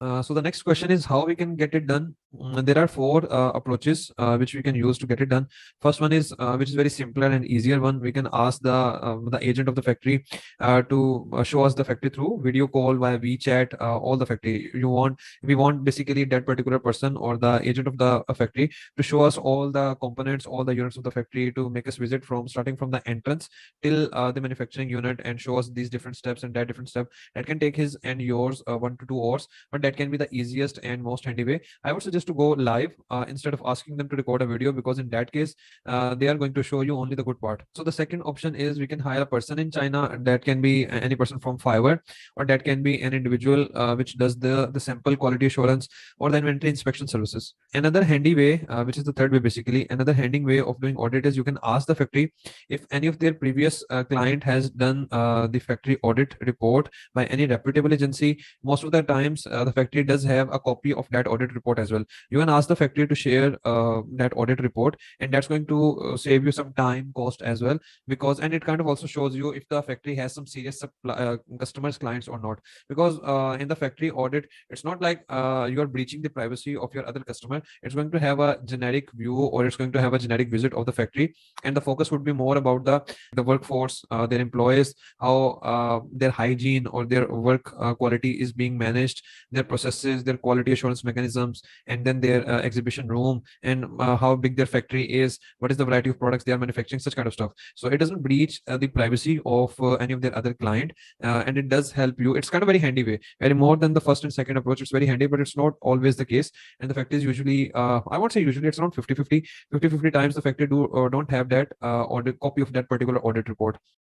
So the next question is how we can get it done. There are four approaches which we can use to get it done. First one is which is very simpler and easier one. We can ask the agent of the factory to show us the factory through video call via WeChat. All the factory we want basically that particular person or the agent of the factory to show us all the components, all the units of the factory, to make us visit from starting from the entrance till the manufacturing unit, and show us these different steps and that different step. That can take his and yours 1 to 2 hours, but that can be the easiest and most handy way. I would suggest to go live instead of asking them to record a video, because in that case, they are going to show you only the good part. So the second option is we can hire a person in China. That can be any person from Fiverr, or that can be an individual which does the sample quality assurance or the inventory inspection services. Another handy way, which is the third way basically, another handy way of doing audit is you can ask the factory if any of their previous client has done the factory audit report by any reputable agency. Most of the times the factory does have a copy of that audit report as well. You can ask the factory to share that audit report, and that's going to save you some time, cost as well, because and it kind of also shows you if the factory has some serious customers, clients or not. Because in the factory audit, it's not like you are breaching the privacy of your other customer. It's going to have a generic view, or it's going to have a generic visit of the factory, and the focus would be more about the workforce, their employees, how their hygiene or their work quality is being managed, their processes, their quality assurance mechanisms, and then their exhibition room, and how big their factory is, what is the variety of products they are manufacturing, such kind of stuff. So it doesn't breach the privacy of any of their other client, and it does help you. It's kind of very handy way, very more than the first and second approach. It's very handy, but it's not always the case. And the fact is usually, I won't say usually, it's around 50-50 times the factory don't have that audit copy of that particular audit report.